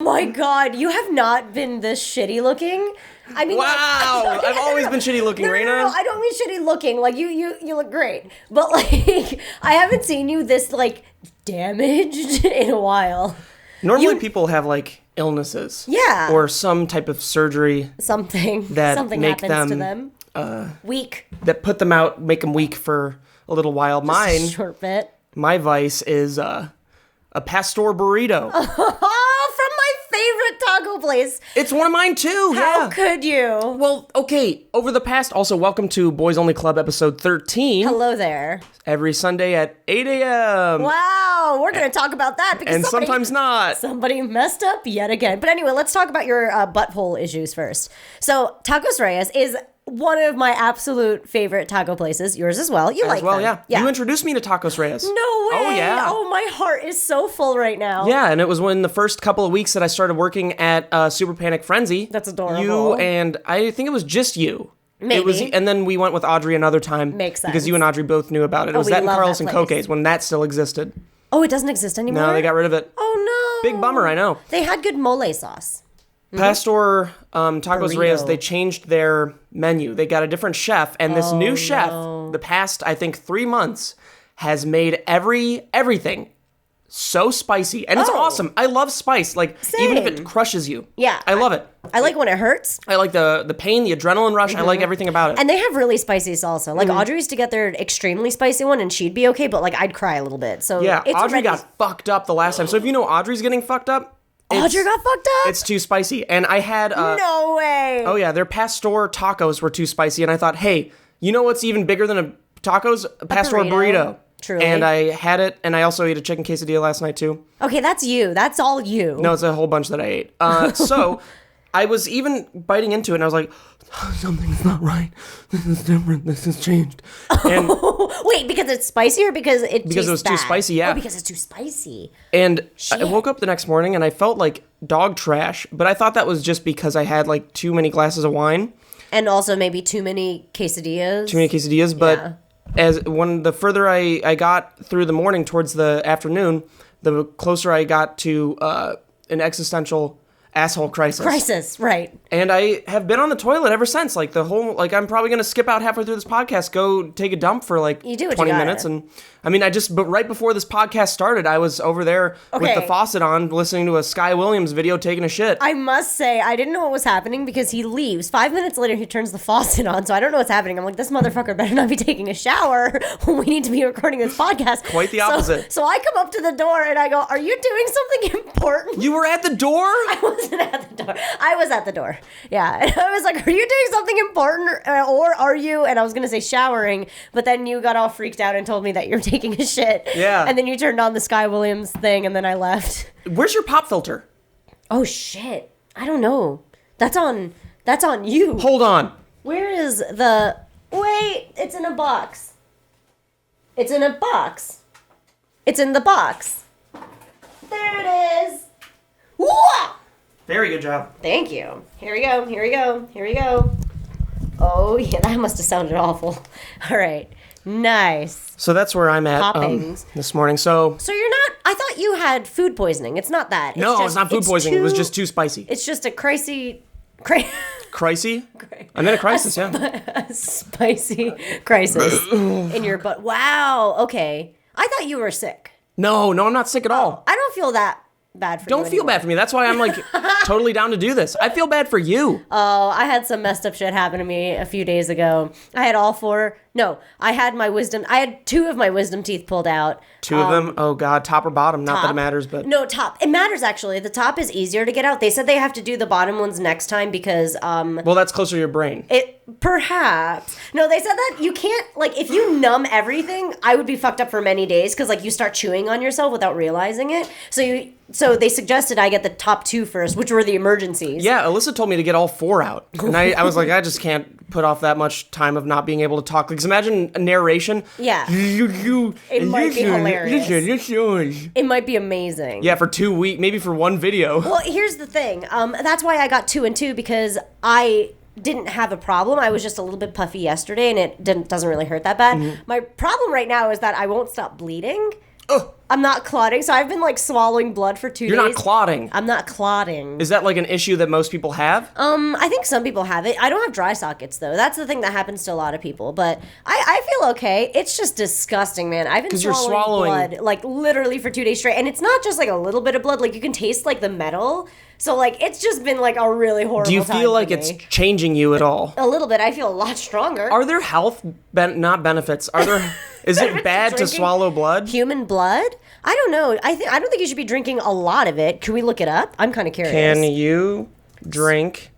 My God, you have not been this shitty looking. I mean, wow, I've always been shitty looking, Reina. No, I don't mean shitty looking. Like you look great, but like I haven't seen you this like damaged in a while. Normally, people have like illnesses, yeah, or some type of surgery, something make happens them to them. Weak. That put them out, make them weak for a little while. Mine, a short bit. My vice is a pastor burrito. Oh, from my favorite taco place. It's one of mine too. How could you? Well, okay. Over the past, also welcome to Boys Only Club episode 13. Hello there. Every Sunday at 8 a.m. Wow, we're going to talk about that because sometimes not. Somebody messed up yet again. But anyway, let's talk about your butthole issues first. So, Tacos Reyes is one of my absolute favorite taco places. Yours as well. You like them. Yeah. You introduced me to Tacos Reyes. No way. Oh, yeah. Oh, my heart is so full right now. Yeah, and it was when the first couple of weeks that I started working at Super Panic Frenzy. That's adorable. You and I think it was just you. Maybe. And then we went with Audrey another time. Makes sense. Because you and Audrey both knew about it. It was that and Carlos and Coque's when that still existed. Oh, it doesn't exist anymore? No, they got rid of it. Oh, no. Big bummer, I know. They had good mole sauce. Pastor Tacos Burrito. Reyes, they changed their menu. They got a different chef, and this new chef, the past, I think, 3 months, has made everything so spicy. And it's awesome. I love spice. Like, even if it crushes you. Yeah. I love it. I like when it hurts. I like the pain, the adrenaline rush. I like everything about it. And they have really spicy salsa. Like, Audrey used to get their extremely spicy one, and she'd be okay, but, like, I'd cry a little bit. So yeah, it's Audrey got fucked up the last time. So if you know Audrey's getting fucked up, Audrey got fucked up? It's too spicy. And I had... no way. Oh, yeah. Their Pastor tacos were too spicy. And I thought, hey, you know what's even bigger than a tacos? A Pastor burrito. Truly. And I had it, and I also ate a chicken quesadilla last night, too. Okay, that's you. That's all you. No, it's a whole bunch that I ate. So I was even biting into it, and I was like, something's not right. This is different. This has changed. And wait, because it's spicy or because it tastes it was too bad? spicy, yeah. Oh, because it's too spicy. And I woke up the next morning, and I felt like dog trash, but I thought that was just because I had, like, too many glasses of wine. And also maybe too many quesadillas. But... Yeah. The further I got through the morning towards the afternoon, the closer I got to an existential asshole crisis. Right. And I have been on the toilet ever since. Like I'm probably going to skip out halfway through this podcast, go take a dump for like 20 minutes. And I mean, but right before this podcast started, I was over there with the faucet on, listening to a Sky Williams video, taking a shit. I must say, I didn't know what was happening because he leaves. 5 minutes later, he turns the faucet on, so I don't know what's happening. I'm like, this motherfucker better not be taking a shower when we need to be recording this podcast. Quite the opposite. So I come up to the door and I go, are you doing something important? You were at the door? I wasn't at the door. I was at the door. Yeah. And I was like, are you doing something important or are you? And I was going to say showering, but then you got all freaked out and told me that you're taking a shit. Yeah. And then you turned on the Sky Williams thing and then I left. Where's your pop filter? Oh, shit. I don't know. That's on you. Hold on. Where is the... Wait, it's in a box. It's in a box. It's in the box. There it is. Whoa! Very good job. Thank you. Here we go. Here we go. Here we go. Oh, yeah, that must have sounded awful. All right. Nice. So that's where I'm at this morning. So you're not... I thought you had food poisoning. It's not that. It's not food poisoning. It was just too spicy. It's just a crazy... Crazy? I'm in a crisis, a spicy crisis in your butt. Wow. Okay. I thought you were sick. No, I'm not sick at all. I don't feel that bad for you. Don't feel bad for me. That's why I'm like totally down to do this. I feel bad for you. Oh, I had some messed up shit happen to me a few days ago. I had I had 2 of my wisdom teeth pulled out. 2 of them? Oh God, top or bottom? Not that it matters, but... No, top. It matters, actually. The top is easier to get out. They said they have to do the bottom ones next time because... Well, that's closer to your brain. Perhaps. No, they said that you can't... Like, if you numb everything, I would be fucked up for many days because, like, you start chewing on yourself without realizing it. So they suggested I get the top 2 first, which were the emergencies. Yeah, Alyssa told me to get all 4 out. And I was like, I just can't put off that much time of not being able to talk. Because imagine a narration. Yeah. It might be hilarious. It might be amazing. Yeah, for 2 weeks, maybe for 1 video. Well, here's the thing. That's why I got 2 and 2 because I didn't have a problem. I was just a little bit puffy yesterday and it doesn't really hurt that bad. Mm-hmm. My problem right now is that I won't stop bleeding. I'm not clotting, so I've been like swallowing blood for 2 days. You're not clotting. I'm not clotting. Is that like an issue that most people have? I think some people have it. I don't have dry sockets though. That's the thing that happens to a lot of people. But I feel okay. It's just disgusting, man. I've been swallowing blood like literally for 2 days straight, and it's not just like a little bit of blood. Like you can taste like the metal. So like it's just been like a really horrible time. Do you feel like it's changing you at all? A little bit. I feel a lot stronger. Are there health not benefits? Are there? Is it bad to swallow blood? Human blood? I don't know. I don't think you should be drinking a lot of it. Can we look it up? I'm kind of curious. Can you drink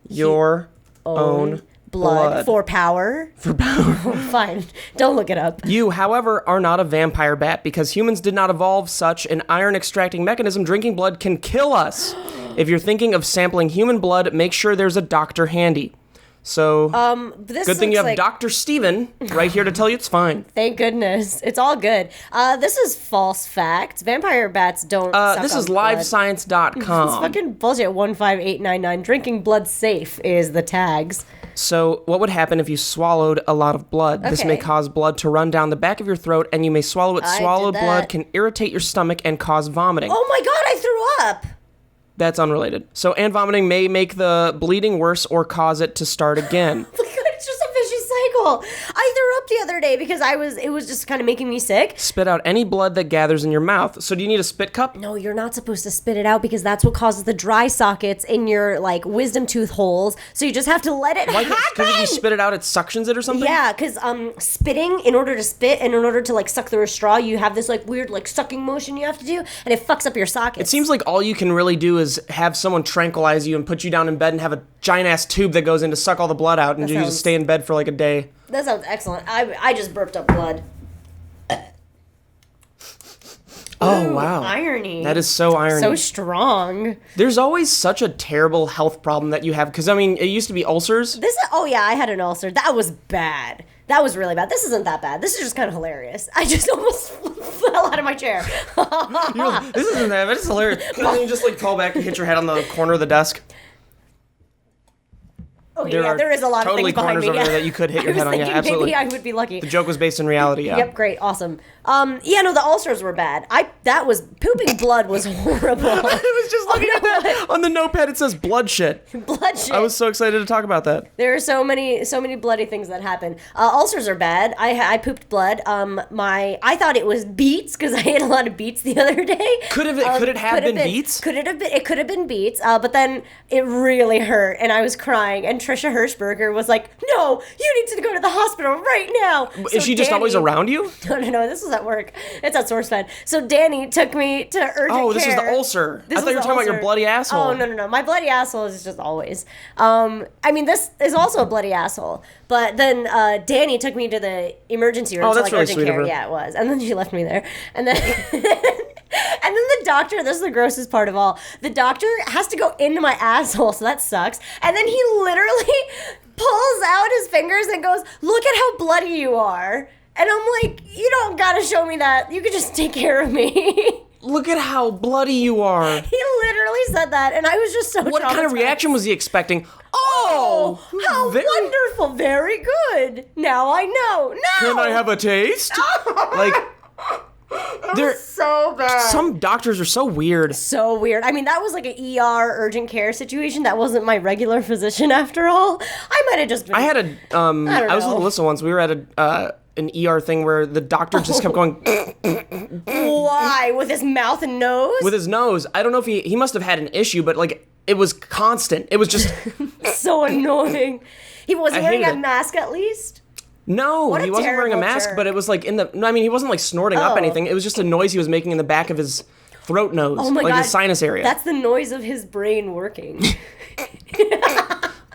your own blood for power? For power. Fine. Don't look it up. You, however, are not a vampire bat because humans did not evolve such an iron extracting mechanism. Drinking blood can kill us. If you're thinking of sampling human blood, make sure there's a doctor handy. So, good thing you have Dr. Steven right here to tell you it's fine. Thank goodness. It's all good. This is false fact. Vampire bats don't suck This is blood. livescience.com. It's fucking bullshit. 15899. Drinking blood safe is the tags. So, what would happen if you swallowed a lot of blood? This may cause blood to run down the back of your throat, and you may swallow it. Swallowed blood can irritate your stomach and cause vomiting. Oh my god, I threw up! That's unrelated. So, and vomiting may make the bleeding worse or cause it to start again. It's just a vicious cycle. I threw up the other day because it was just kind of making me sick. Spit out any blood that gathers in your mouth. So do you need a spit cup? No, you're not supposed to spit it out because that's what causes the dry sockets in your like wisdom tooth holes. So you just have to let it happen. Because if you spit it out, it suctions it or something? Yeah, because spitting, in order to spit and in order to like suck through a straw, you have this like weird like sucking motion you have to do, and it fucks up your sockets. It seems like all you can really do is have someone tranquilize you and put you down in bed and have a giant ass tube that goes in to suck all the blood out, and you just stay in bed for like a day. That sounds excellent. I just burped up blood. Oh, wow. Irony. That is so irony. So strong. There's always such a terrible health problem that you have, because, I mean, it used to be ulcers. Oh, yeah, I had an ulcer. That was bad. That was really bad. This isn't that bad. This is just kind of hilarious. I just almost fell out of my chair. This isn't that bad. It's hilarious. And then you just, like, fall back and hit your head on the corner of the desk. Oh, there is a lot of things behind me. Over there that you could hit your head on. Yeah, absolutely. Maybe I would be lucky. The joke was based in reality, yeah. Yep, great, awesome. The ulcers were bad. Pooping blood was horrible. I was just looking at that. On the notepad, it says blood shit. Blood shit. I was so excited to talk about that. There are so many bloody things that happen. Ulcers are bad. I pooped blood. I thought it was beets because I ate a lot of beets the other day. Could it have been beets? It could have been beets. But then it really hurt, and I was crying. And Trisha Hirschberger was like, "No, you need to go to the hospital right now." Is she just always around you? No. This was at work. It's at SourceFed. So Danny took me to urgent care. Oh, this is the ulcer. I thought you were talking about your bloody asshole. Oh, no. My bloody asshole is just always. This is also a bloody asshole. But then Danny took me to the emergency room. Oh, that's really urgent sweet care. of her. Yeah, it was. And then she left me there. And then... And then the doctor, this is the grossest part of all, the doctor has to go into my asshole, so that sucks. And then he literally pulls out his fingers and goes, "Look at how bloody you are." And I'm like, you don't gotta show me that. You could just take care of me. Look at how bloody you are. He literally said that, and I was just so What kind of reaction was he expecting? Oh, how wonderful. Very good. Now I know. No. Can I have a taste? Like... They're so bad. Some doctors are so weird. So weird. I mean, that was like an ER urgent care situation. That wasn't my regular physician after all. I might have just been... I was with Alyssa once. We were at an ER thing where the doctor just kept going... Why? With his mouth and nose? With his nose. I don't know if he must have had an issue, but like it was constant. It was just... so annoying. He wasn't wearing a mask at least? No, he wasn't wearing a mask, but it was like he wasn't like snorting up anything. It was just a noise he was making in the back of his throat nose, his sinus area. That's the noise of his brain working.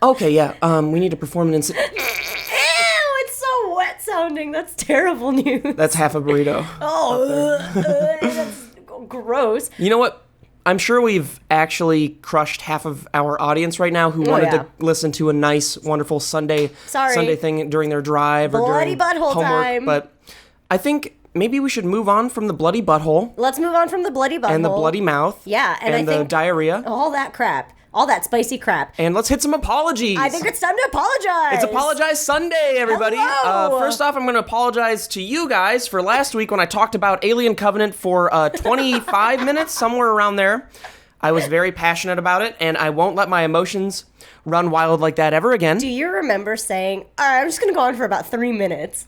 Okay, yeah. We need to perform an incident. Ew, it's so wet sounding. That's terrible news. That's half a burrito. Oh, that's gross. You know what? I'm sure we've actually crushed half of our audience right now who wanted to listen to a nice, wonderful Sunday thing during their drive or during butthole homework. Time. But I think maybe we should move on from the bloody butthole. Let's move on from the bloody butthole. And the bloody mouth. Yeah. And the diarrhea. All that crap. all that spicy crap. And let's hit some apologies. I think it's time to apologize. It's Apologize Sunday, everybody. First off, I'm going to apologize to you guys for last week when I talked about Alien Covenant for 25 minutes, somewhere around there. I was very passionate about it, and I won't let my emotions run wild like that ever again. Do you remember saying, all right, I'm just going to go on for about 3 minutes?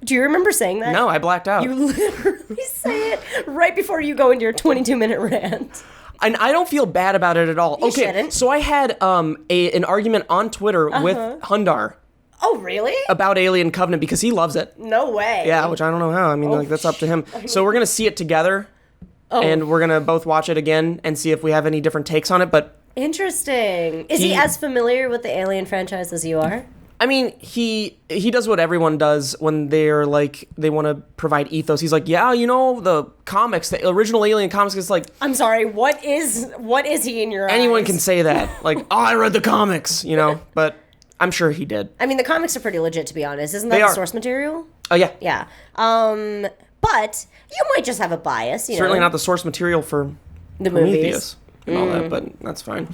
Do you remember saying that? No, I blacked out. You literally say it right before you go into your 22-minute rant. And I don't feel bad about it at all. You shouldn't. So I had an argument on Twitter with Hundar. Oh, really? About Alien Covenant because he loves it. No way. Yeah, which I don't know how. I mean, that's up to him. So we're going to see it together. And we're going to both watch it again and see if we have any different takes on it, but... Interesting. Is he as familiar with the Alien franchise as you are? I mean, he does what everyone does when they're like, they want to provide ethos. He's like, yeah, the comics, the original Alien comics is like... I'm sorry, what is he in your eyes? Anyone can say that. Like, I read the comics, but I'm sure he did. I mean, the comics are pretty legit, to be honest. Isn't that the source material? Oh, yeah. Yeah. But you might just have a bias, Certainly not the source material for the Prometheus and all that, but that's fine.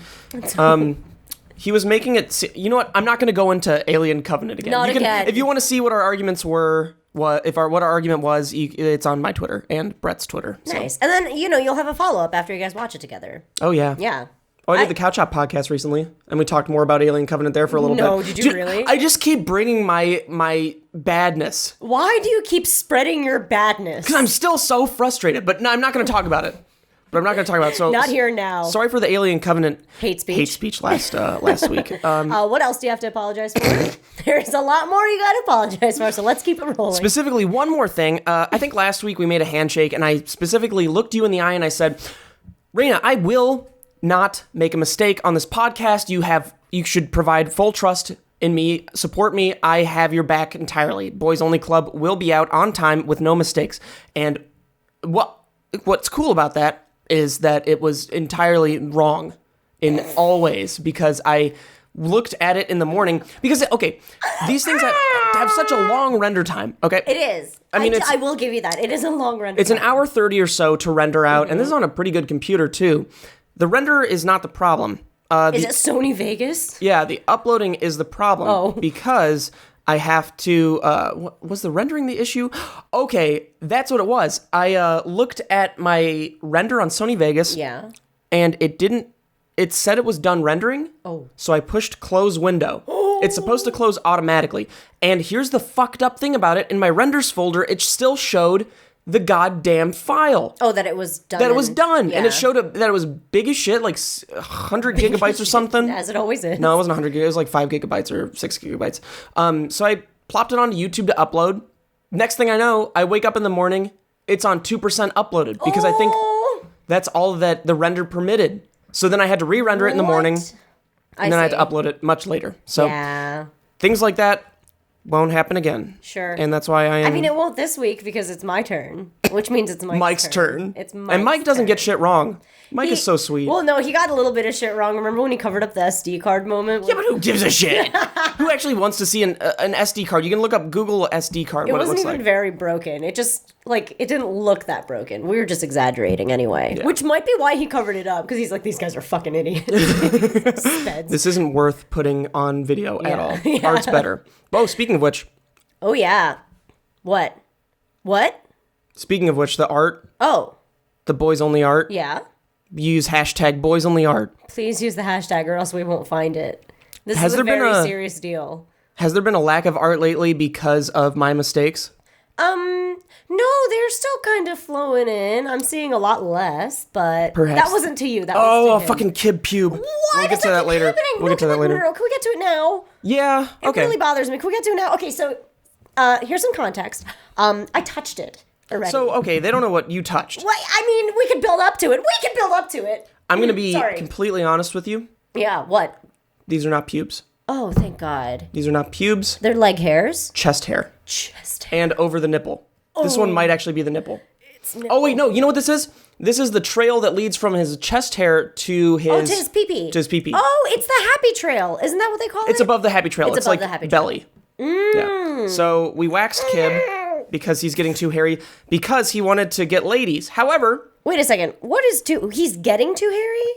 He was making it... You know what? I'm not going to go into Alien Covenant again. Again. If you want to see what our arguments were, what our argument was, it's on my Twitter and Brett's Twitter. So. Nice. And then, you'll have a follow-up after you guys watch it together. Oh, yeah. Yeah. Oh, I did the Couch Hop podcast recently, and we talked more about Alien Covenant there for a little bit. No, did you really? I just keep bringing my badness. Why do you keep spreading your badness? Because I'm still so frustrated, but no, I'm not going to talk about it. So not here now. Sorry for the Alien Covenant hate speech last week. What else do you have to apologize for? There's a lot more you got to apologize for, so let's keep it rolling. Specifically, one more thing. I think last week we made a handshake, and I specifically looked you in the eye and I said, Reina, I will not make a mistake on this podcast. You should provide full trust in me, support me. I have your back entirely. Boys Only Club will be out on time with no mistakes. And what's cool about that is that it was entirely wrong in all ways, because I looked at it in the morning because these things have such a long render time. Okay, it is. I will give you that. It is a long render. It's time. An hour 30 or so to render out, and this is on a pretty good computer too. The render is not the problem. Is it Sony Vegas? Yeah, the uploading is the problem because I have to... was the rendering the issue? Okay, that's what it was. I looked at my render on Sony Vegas. Yeah. And it didn't... It said it was done rendering. Oh. So I pushed close window. It's supposed to close automatically. And here's the fucked up thing about it. In my renders folder, it still showed the goddamn file. Oh, that it was done. Yeah. And it showed that it was big as shit, like 100 gigabytes or something. As it always is. No, it wasn't 100 gigabytes. It was like 5 gigabytes or 6 gigabytes. So I plopped it onto YouTube to upload. Next thing I know, I wake up in the morning, it's on 2% uploaded because I think that's all that the render permitted. So then I had to re-render it in the morning, and then I had to upload it much later. So things like that won't happen again. Sure. And that's why I mean, it won't this week because it's my turn, which means it's Mike's turn. It's Mike's And Mike doesn't turn. get shit wrong. Mike is so sweet. Well, no, he got a little bit of shit wrong. Remember when he covered up the SD card moment? Yeah, but who gives a shit? Who actually wants to see an SD card? You can look up Google SD card, what it looks like. It wasn't even very broken. It just, it didn't look that broken. We were just exaggerating anyway. Yeah. Which might be why he covered it up, because he's like, these guys are fucking idiots. This isn't worth putting on video at all. Yeah. Art's better. Oh, speaking of which... Oh, yeah. What? Speaking of which, the art. Oh. The boys only art. Yeah. Use hashtag boys only art. Please use the hashtag or else we won't find it. This is a very serious deal. Has there been a lack of art lately because of my mistakes? No, they're still kind of flowing in. I'm seeing a lot less, but perhaps. That wasn't to you. That was to him. Fucking kib pube. What? We'll get to that later. We'll get to that later. Can we get to it now? Yeah. Okay. It really bothers me. Can we get to it now? Okay, so here's some context. I touched it already. So, okay, they don't know what you touched. Well, I mean, we could build up to it. I'm going to be completely honest with you. Yeah, what? These are not pubes. Oh, thank God. These are not pubes. They're leg hairs? Chest hair. And over the nipple. This one might actually be the nipple. It's nipple. Oh, wait, no. You know what this is? This is the trail that leads from his chest hair to his... Oh, to his pee-pee. To his pee-pee. Oh, it's the happy trail. Isn't that what they call it? It's above the happy trail. It's above like the happy belly. Trail. Yeah. So we waxed Kib because he's getting too hairy because he wanted to get ladies. However... Wait a second. What is too... He's getting too hairy?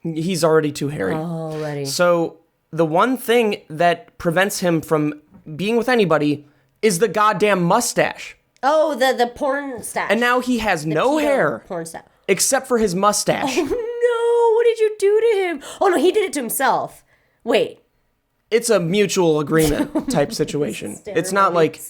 He's already too hairy. Already. So the one thing that prevents him from being with anybody is the goddamn mustache. Oh, the porn stash. And now he has no hair. Porn stash. Except for his mustache. Oh, no. What did you do to him? Oh, no, he did it to himself. Wait. It's a mutual agreement type situation. It's not like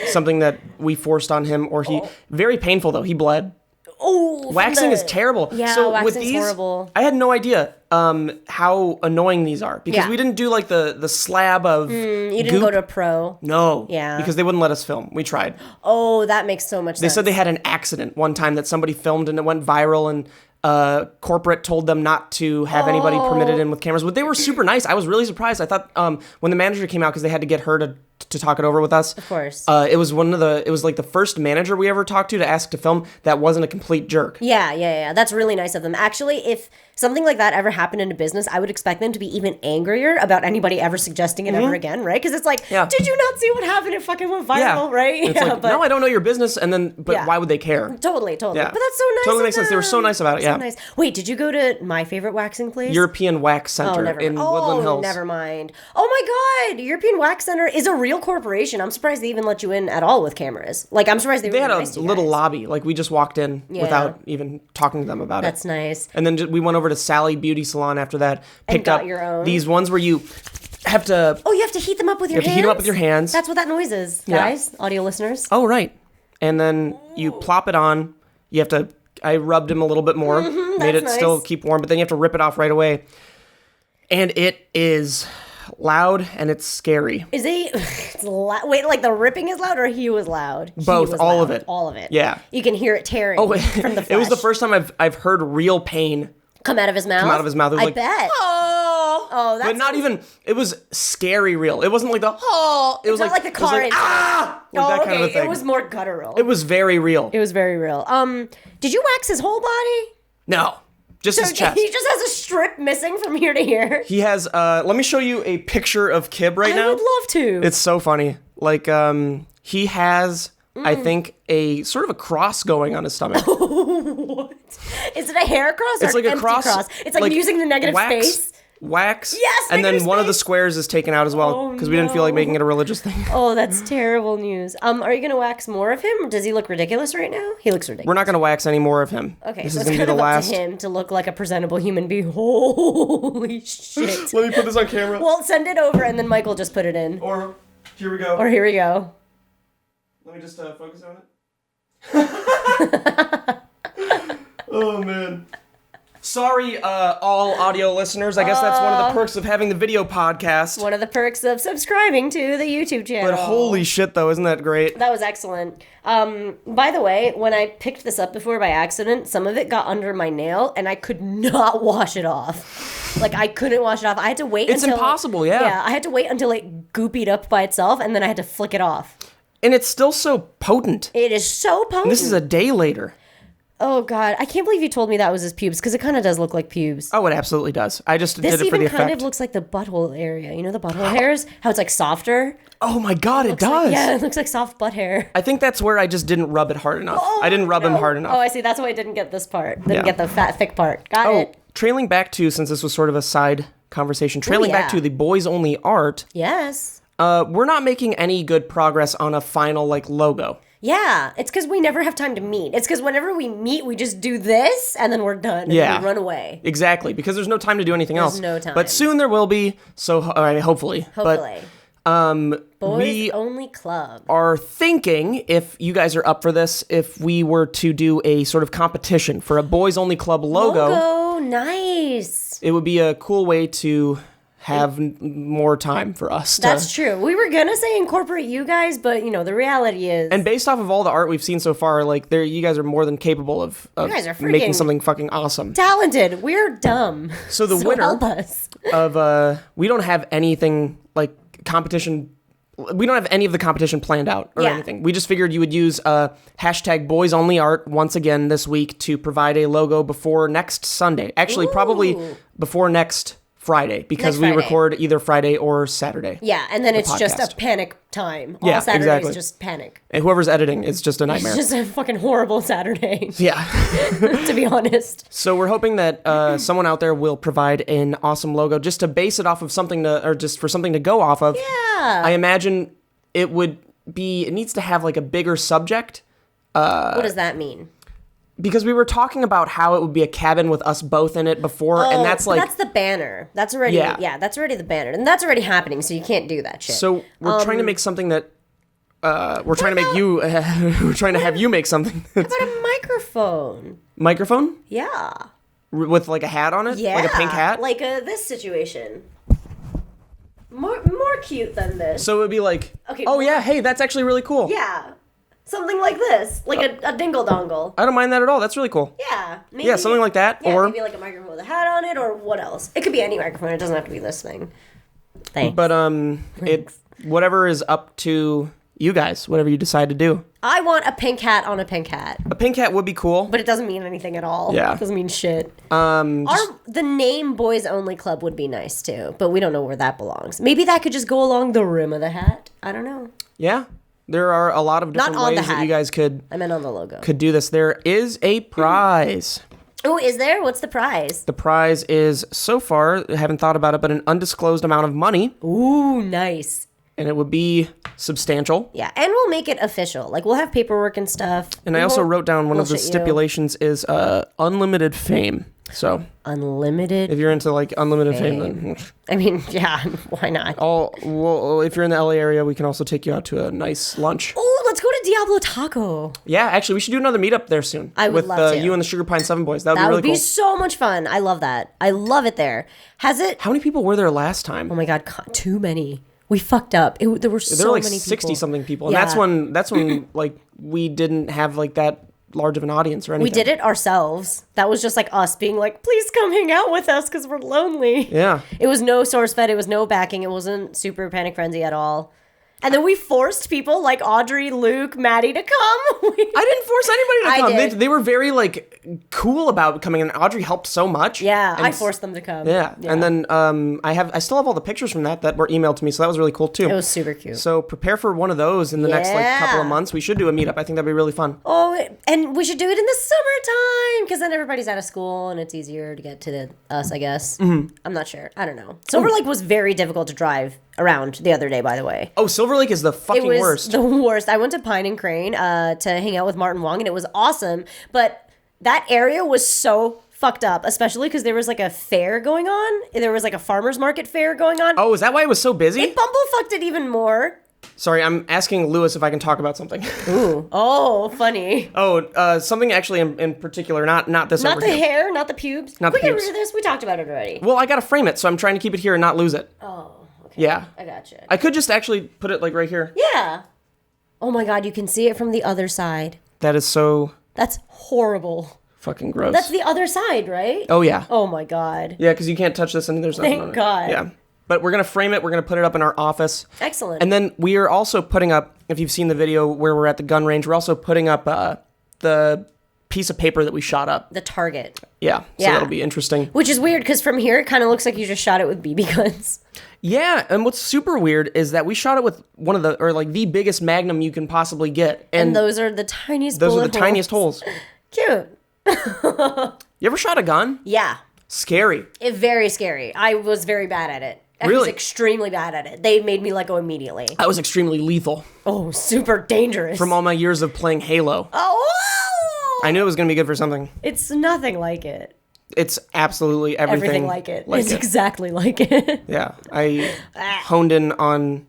something that we forced on him or he... Very painful, though. He bled. Oh, waxing is terrible. Yeah, so waxing's with these, horrible. I had no idea how annoying these are because we didn't do like the slab of you didn't goop. go to pro. No. Yeah. Because they wouldn't let us film. We tried. Oh, that makes so much sense. They said they had an accident one time that somebody filmed and it went viral and corporate told them not to have anybody permitted in with cameras, but they were super nice. I was really surprised. I thought when the manager came out, because they had to get her to talk it over with us. Of course. It was like the first manager we ever talked to ask to film that wasn't a complete jerk. Yeah. That's really nice of them. Actually, if something like that ever happened in a business, I would expect them to be even angrier about anybody ever suggesting it ever again, right? Because it's like, did you not see what happened? It fucking went viral, right? It's like, no, I don't know your business, but why would they care? Totally. Yeah. But that's so nice. Totally makes sense. They were so nice about it. So nice. Wait, did you go to my favorite waxing place? European Wax Center in Woodland Hills. Never mind. Oh my God, European Wax Center is a real corporation. I'm surprised they even let you in at all with cameras. Like, I'm surprised they had nice a little lobby. Like, we just walked in without even talking to them about That's nice. And then we went over to Sally Beauty Salon after that. Picked up your own. These ones where you have to... Oh, you have to heat them up with your hands? You have to heat them up with your hands. That's what that noise is, guys. Audio listeners. Oh, right. And then you plop it on. You have to... I rubbed him a little bit more. Made it still keep warm, but then you have to rip it off right away. And it is loud and it's scary. Is he? It's wait, like the ripping is loud or he was loud? Both, all of it. All of it. Yeah. You can hear it tearing from the flesh. It was the first time I've heard real pain come out of his mouth. It was I bet. Oh, that's... But not even... It was scary real. It wasn't like the... It was not like the car. Like, that kind of a thing. It was more guttural. It was very real. It was very real. Did you wax his whole body? No. Just his chest. He just has a strip missing from here to here. He has... let me show you a picture of Kib right now. I would love to. It's so funny. Like, he has... I think a sort of a cross going on his stomach. What? Is it a hair cross or it's like an a empty cross? It's like using the negative space. Wax. Yes, and then space. One of the squares is taken out as well because we didn't feel like making it a religious thing. Oh, that's terrible news. Are you gonna wax more of him? Or does he look ridiculous right now? He looks ridiculous. We're not gonna wax any more of him. Okay, this so is it's gonna be the last. Up to him to look like a presentable human being. Holy shit! Let me put this on camera. Well, send it over and then Michael just put it in. Or here we go. Let me just focus on it. Oh man. Sorry, all audio listeners. I guess that's one of the perks of having the video podcast. One of the perks of subscribing to the YouTube channel. But holy shit, though, isn't that great? That was excellent. By the way, when I picked this up before by accident, some of it got under my nail, and I could not wash it off. Like, I couldn't wash it off. I had to wait until... It's impossible, yeah. Yeah, I had to wait until it goopied up by itself, and then I had to flick it off. And it's still so potent. It is so potent. And this is a day later. Oh, God. I can't believe you told me that was his pubes, because it kind of does look like pubes. Oh, it absolutely does. I just did it for the effect. This even kind of looks like the butthole area. You know the butthole hairs? How it's, like, softer? Oh, my God, it does. Like, yeah, it looks like soft butt hair. I think that's where I just didn't rub it hard enough. I didn't rub him hard enough. Oh, I see. That's why I didn't get this part. Didn't get the fat, thick part. Got it. Trailing back to, since this was sort of a side conversation, back to the boys-only art. Yes. We're not making any good progress on a final, like, logo. Yeah, it's because we never have time to meet. It's because whenever we meet, we just do this, and then we're done, and then we run away. Exactly, because there's no time to do anything else. There's no time. But soon there will be, so hopefully. Hopefully. But, Boys Only Club. Are thinking, if you guys are up for this, if we were to do a sort of competition for a Boys Only Club logo. Nice. It would be a cool way to... have more time for us. That's true. We were gonna say incorporate you guys, but you know the reality is. And based off of all the art we've seen so far, like you guys are more than capable of making something fucking awesome. Talented. We're dumb. So the winner help us. of we don't have anything like competition. We don't have any of the competition planned out or anything. We just figured you would use hashtag Boys Only Art once again this week to provide a logo before next Sunday. Actually, probably before next Friday because we record either Friday or Saturday. Yeah, and then it's just a panic time. All Saturdays exactly. Just panic. And whoever's editing, it's just a nightmare. It's just a fucking horrible Saturday. Yeah. To be honest. So we're hoping that someone out there will provide an awesome logo just to base it off of something or just for something to go off of. Yeah. I imagine it needs to have like a bigger subject. What does that mean? Because we were talking about how it would be a cabin with us both in it before, and that's like... that's the banner. That's already... Yeah, that's already the banner. And that's already happening, so you can't do that shit. So we're trying to make something that... we're trying to make you... we're trying to have you make something that's... How about a microphone? Microphone? Yeah. With like a hat on it? Yeah. Like a pink hat? Like this situation. More cute than this. So it would be like... Okay. Oh, yeah, hey, that's actually really cool. Yeah. Something like this, like a dingle dongle. I don't mind that at all. That's really cool. Yeah, maybe, yeah, something like that. Yeah, or maybe like a microphone with a hat on it, or what else? It could be any microphone. It doesn't have to be this thing. Thanks. But whatever is up to you guys, whatever you decide to do. I want a pink hat on a pink hat. A pink hat would be cool, but it doesn't mean anything at all. Yeah, it doesn't mean shit. The name Boys Only Club would be nice too, but we don't know where that belongs. Maybe that could just go along the rim of the hat. I don't know. Yeah. There are a lot of different ways that you guys could... I meant on the logo. Could do this. There is a prize. Oh, is there? What's the prize? The prize is, so far, I haven't thought about it, but an undisclosed amount of money. Ooh, nice. And it would be substantial. Yeah, and we'll make it official. Like, we'll have paperwork and stuff. And I also wrote down one of the stipulations is unlimited fame. So unlimited. If you're into like unlimited fame, then I mean, yeah, why not? Well, if you're in the LA area, we can also take you out to a nice lunch. Oh, let's go to Diablo Taco. Yeah, actually, we should do another meetup there soon. I would love to. You and the Sugar Pine 7 boys. That would be really cool. That would be so much fun. I love that. I love it there. Has it? How many people were there last time? Oh my God, too many. We fucked up. There were so many people. 60 something people, and that's when like we didn't have like that large of an audience or anything. We did it ourselves. That was just like us being like, please come hang out with us because we're lonely. Yeah. It was no SourceFed. It was no backing. It wasn't super Panic Frenzy at all. And then we forced people like Audrey, Luke, Maddie to come. I didn't force anybody to come. They were very like cool about coming, and Audrey helped so much. Yeah, I forced them to come. Yeah. And then I still have all the pictures from that were emailed to me, so that was really cool too. It was super cute. So prepare for one of those in the next like couple of months. We should do a meetup. I think that'd be really fun. Oh, and we should do it in the summertime because then everybody's out of school and it's easier to get to us, I guess. Mm-hmm. I'm not sure. I don't know. Silver Lake was very difficult to drive around the other day, by the way. Oh, Silver Lake is the fucking worst. The worst. I went to Pine and Crane to hang out with Martin Wong, and it was awesome. But that area was so fucked up, especially because there was like a fair going on. There was like a farmer's market fair going on. Oh, is that why it was so busy? It bumblefucked it even more. Sorry, I'm asking Lewis if I can talk about something. Ooh. Oh, funny. Oh, something actually in particular, not this Not over the here. hair, not the pubes. Not the pubes. We get rid of this. We talked about it already. Well, I gotta frame it, so I'm trying to keep it here and not lose it. Oh. Yeah. I gotcha. I could just actually put it like right here. Yeah. Oh my God, you can see it from the other side. That is so... That's horrible. Fucking gross. That's the other side, right? Oh, yeah. Oh my God. Yeah, because you can't touch this and there's nothing on it. Thank God. Yeah. But we're going to frame it. We're going to put it up in our office. Excellent. And then we are also putting up, if you've seen the video where we're at the gun range, we're also putting up the piece of paper that we shot up. The target. Yeah. So that'll be interesting. Which is weird because from here it kind of looks like you just shot it with BB guns. Yeah, and what's super weird is that we shot it with one of the biggest Magnum you can possibly get. And those are the tiniest tiniest holes. Cute. You ever shot a gun? Yeah. Scary. Very scary. I was very bad at it. I was extremely bad at it. They made me let go immediately. I was extremely lethal. Oh, super dangerous. From all my years of playing Halo. Oh! I knew it was going to be good for something. It's nothing like it. It's absolutely everything like it. It's exactly like it. Yeah. I honed in on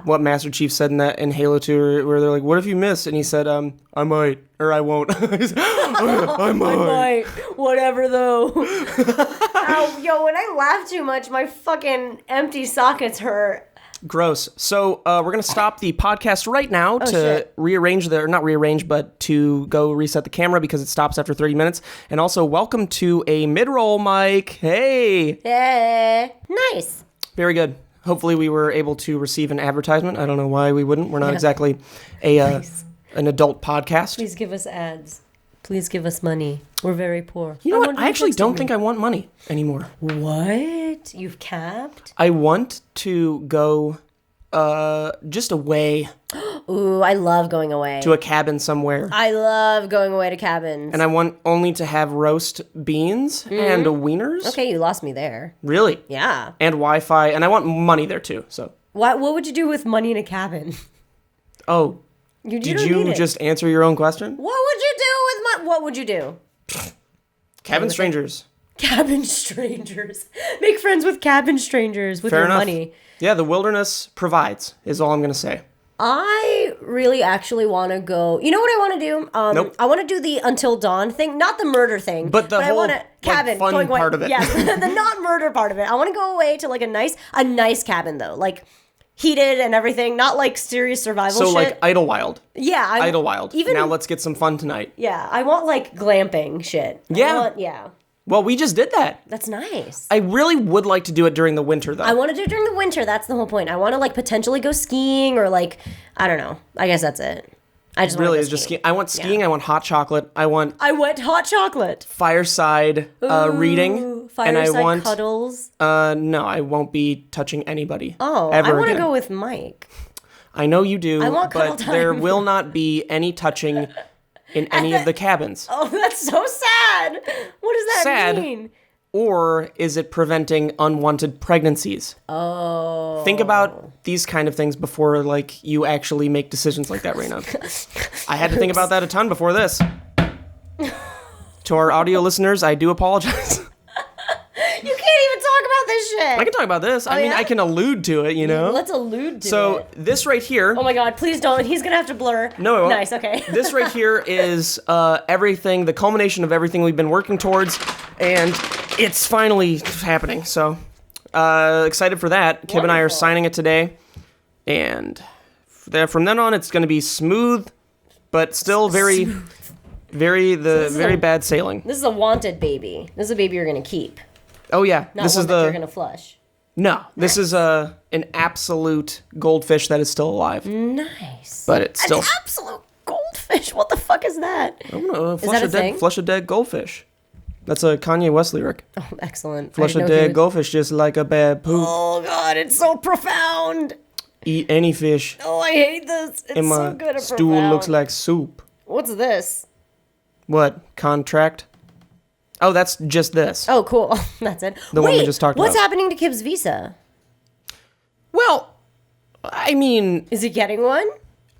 what Master Chief said in Halo 2 where they're like, what if you miss? And he said, I might. Or I won't. I might. Whatever, though. Ow, yo, when I laugh too much, my fucking empty sockets hurt. Gross. So we're going to stop the podcast right now to not to go reset the camera because it stops after 30 minutes. And also, welcome to a mid-roll mic. Hey. Hey. Nice. Very good. Hopefully we were able to receive an advertisement. I don't know why we wouldn't. We're not exactly an adult podcast. Please give us ads. Please give us money. We're very poor. You know what? I actually don't think I want money anymore. What? You've capped? I want to go just away. Ooh, I love going away. To a cabin somewhere. I love going away to cabins. And I want only to have roast beans and wieners. Okay, you lost me there. Really? Yeah. And Wi-Fi. And I want money there too, so. What would you do with money in a cabin? Oh. Did you just answer your own question? What would you do with what would you do? Cabin strangers. Cabin strangers. Make friends with cabin strangers with Fair your enough. money. Yeah, the wilderness provides, is all I'm going to say. I really actually want to go. You know what I want to do? Nope. I want to do the Until Dawn thing, not the murder thing, but the whole cabin fun going part of it. Yeah, the not murder part of it. I want to go away to like a nice cabin though, like heated and everything, not like serious survival shit. So like Idlewild. Yeah, Idlewild. Now let's get some fun tonight. Yeah, I want like glamping shit. Yeah. Well, we just did that. That's nice. I really would like to do it during the winter, though. I want to do it during the winter. That's the whole point. I want to like potentially go skiing or like, I don't know. I guess that's it. I just really want to is just skiing. I want skiing. Yeah. I want hot chocolate. I want hot chocolate. Fireside reading. Fireside and I want cuddles. No, I won't be touching anybody. Oh, ever I want to again. go with Mike. I know you do. I want cuddle but time. There will not be any touching in any of the cabins. Oh, that's so sad. What does that mean? Or is it preventing unwanted pregnancies? Oh. Think about these kind of things before, like, you actually make decisions like that, Reina. I had to think about that a ton before this. To our audio listeners, I do apologize. You can't even talk about this shit. I can talk about this. I mean, I can allude to it, you know? Let's allude to it. So, this right here... Oh my god, please don't. He's gonna have to blur. No, I won't. Nice, okay. This right here is everything, the culmination of everything we've been working towards, and it's finally happening. So, excited for that. Kib and I are signing it today, and from then on, it's going to be smooth, but still very bad sailing. This is a wanted baby. This is a baby you're going to keep. Oh yeah, Not this one is that you're going to flush. No, this is an absolute goldfish that is still alive. Nice. But it's still an absolute goldfish. What the fuck is that? I don't know. Flush a dead goldfish. That's a Kanye West lyric. Oh, excellent. Flush a dead goldfish just like a bad poop. Oh god, it's so profound. Eat any fish. Oh, I hate this. It's and so good and stool profound. Looks like soup. What's this? What? Contract? Oh, that's just this. Oh, cool. That's it. The one we just talked about. What's happening to Kib's visa? Well, I mean... Is he getting one?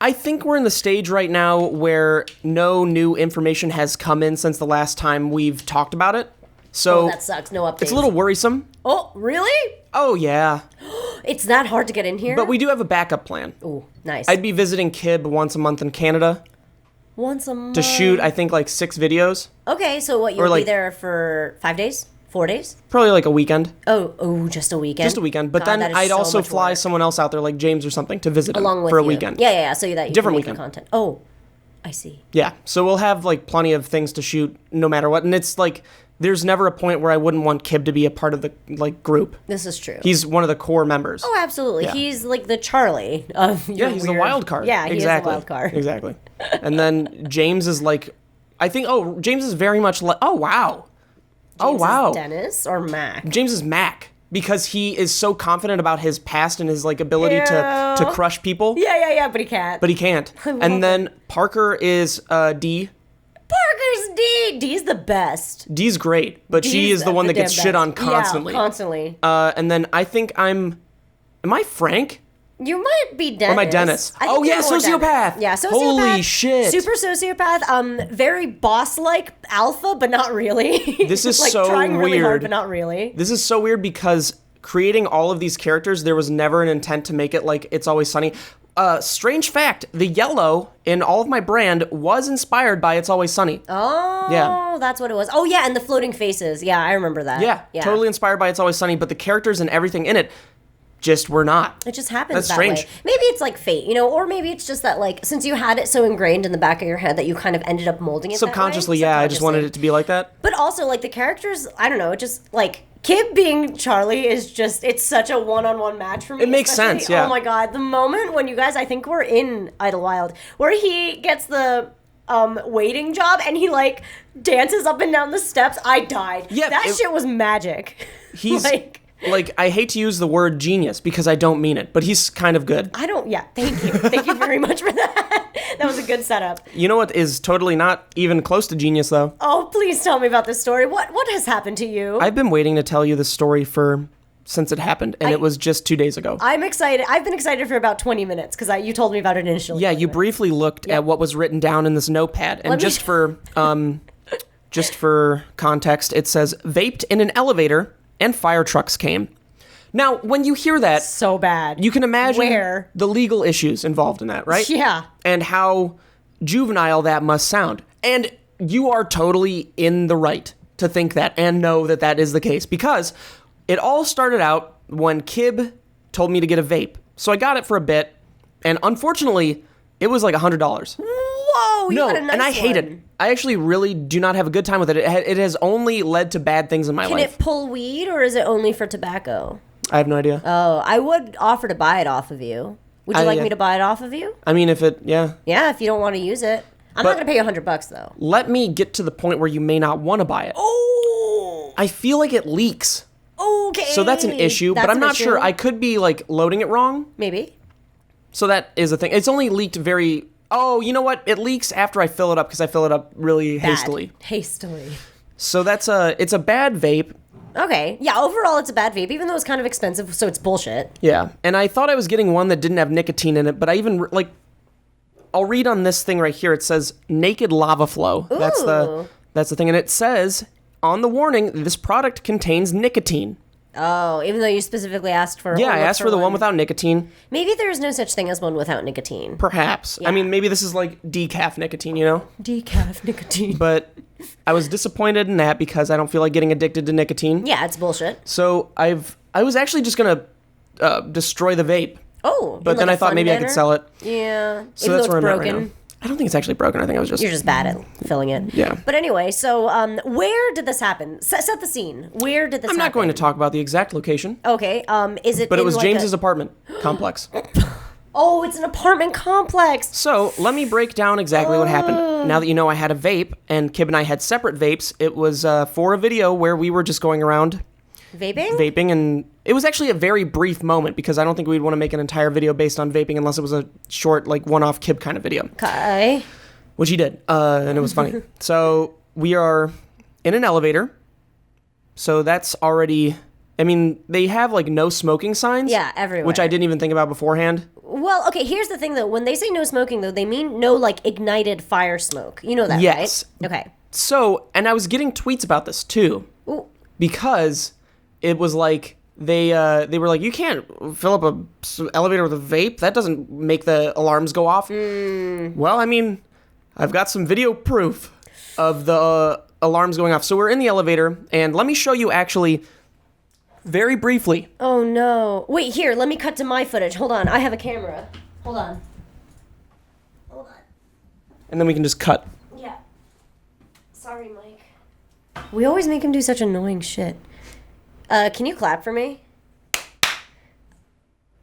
I think we're in the stage right now where no new information has come in since the last time we've talked about it. So that sucks. No updates. It's a little worrisome. Oh, really? Oh, yeah. It's that hard to get in here? But we do have a backup plan. Ooh, nice. I'd be visiting Kib once a month in Canada. Once a month? To shoot, I think, like 6 videos. Okay, so what, you'll be there for 5 days? 4 days? Probably like a weekend. Oh, just a weekend? Just a weekend. But then I'd also fly someone else out there, like James or something, to visit him for a weekend. Yeah, so that you different can make weekend. Content. Oh, I see. Yeah, so we'll have like plenty of things to shoot no matter what. And it's like, there's never a point where I wouldn't want Kib to be a part of the like group. This is true. He's one of the core members. Oh, absolutely. Yeah. He's like the Charlie of your he's the wild card. Yeah, exactly. He is the wild card. Exactly. And then James is like, James is very much like, oh, wow. James is Dennis or Mac? James is Mac because he is so confident about his past and his like ability to crush people. Yeah, but he can't. But he can't. And then Parker is D. Parker's D. D's the best. D's great, but she is the one that gets shit on constantly. Yeah, constantly. And then I think am I Frank? You might be Dennis. Or am I Dennis? Oh, yeah, sociopath. Dennis. Yeah, sociopath. Holy shit. Super sociopath. Very boss-like alpha, but not really. This is like, so trying weird. Really hard, but not really. This is so weird because creating all of these characters, there was never an intent to make it like It's Always Sunny. Strange fact, the yellow in all of my brand was inspired by It's Always Sunny. Oh, yeah. That's what it was. Oh, yeah, and the floating faces. Yeah, I remember that. Yeah, totally inspired by It's Always Sunny, but the characters and everything in it just were not. It just happens That's that strange. way. Maybe it's like fate, or maybe it's just that like since you had it so ingrained in the back of your head that you kind of ended up molding it subconsciously. That way. Yeah, I just wanted it to be like that. But also like the characters, I don't know, it just like Kib being Charlie is just, it's such a one-on-one match for me. It makes sense, yeah. Oh my god, the moment when you guys, I think we're in Idlewild, where he gets the waiting job, and he like dances up and down the steps. I died. Yeah, that shit was magic. He's like, I hate to use the word genius because I don't mean it, but he's kind of good. Thank you. Thank you very much for that. That was a good setup. You know what is totally not even close to genius, though? Oh, please tell me about this story. What has happened to you? I've been waiting to tell you this story since it happened, and it was just 2 days ago. I'm excited. I've been excited for about 20 minutes because you told me about it initially. Yeah, you briefly looked at what was written down in this notepad, and just for context, it says, vaped in an elevator and fire trucks came. Now, when you hear that... So bad. You can imagine the legal issues involved in that, right? Yeah. And how juvenile that must sound. And you are totally in the right to think that and know that that is the case. Because it all started out when Kib told me to get a vape. So I got it for a bit. And unfortunately, it was like $100. Whoa, you got a nice and I hate one. it. I actually really do not have a good time with it. It has only led to bad things in my life. Can it pull weed, or is it only for tobacco? I have no idea. Oh, I would offer to buy it off of you. Would you like me to buy it off of you? I mean, if it, yeah. Yeah, if you don't want to use it. I'm not going to pay you $100 though. Let me get to the point where you may not want to buy it. Oh! I feel like it leaks. Okay. So that's an issue, but I'm not sure. I could be like loading it wrong. Maybe. So that is a thing. It's only leaked very... Oh, you know what? It leaks after I fill it up because I fill it up really hastily. So it's a bad vape. Okay. Yeah, overall it's a bad vape, even though it's kind of expensive, so it's bullshit. Yeah. And I thought I was getting one that didn't have nicotine in it, but I even, like, I'll read on this thing right here. It says naked lava flow. Ooh. That's the thing. And it says on the warning, this product contains nicotine. Oh, even though you specifically asked for... Yeah, I asked for the one without nicotine. Maybe there is no such thing as one without nicotine. Perhaps. Yeah. I mean, maybe this is like decaf nicotine, you know? Decaf nicotine. But I was disappointed in that because I don't feel like getting addicted to nicotine. Yeah, it's bullshit. So I was actually just going to destroy the vape. Oh. But then I thought maybe I could sell it. Yeah. So even that's where I'm at right now. I don't think it's actually broken. I think you're just bad at filling it. Yeah. But anyway, so where did this happen? Set the scene. Where did this happen? I'm not going to talk about the exact location. Okay. Is it? But it was like James's apartment complex. Oh, it's an apartment complex. So let me break down exactly what happened. Now that you know I had a vape and Kib and I had separate vapes, it was for a video where we were just going around vaping, and it was actually a very brief moment because I don't think we'd want to make an entire video based on vaping unless it was a short, like, one-off Kib kind of video. Okay. Which he did, and it was funny. So we are in an elevator, so that's already... I mean, they have, like, no smoking signs. Yeah, everywhere. Which I didn't even think about beforehand. Well, okay, here's the thing, though. When they say no smoking, though, they mean no, like, ignited fire smoke. You know that, yes. Right? Okay. So, and I was getting tweets about this, too. Ooh. Because... it was like they were like, you can't fill up a elevator with a vape. That doesn't make the alarms go off. Well, I mean, I've got some video proof of the alarms going off. So we're in the elevator, and let me show you actually very briefly. Oh no! Wait, here. Let me cut to my footage. Hold on, I have a camera. Hold on. And then we can just cut. Yeah. Sorry, Mike. We always make him do such annoying shit. Can you clap for me?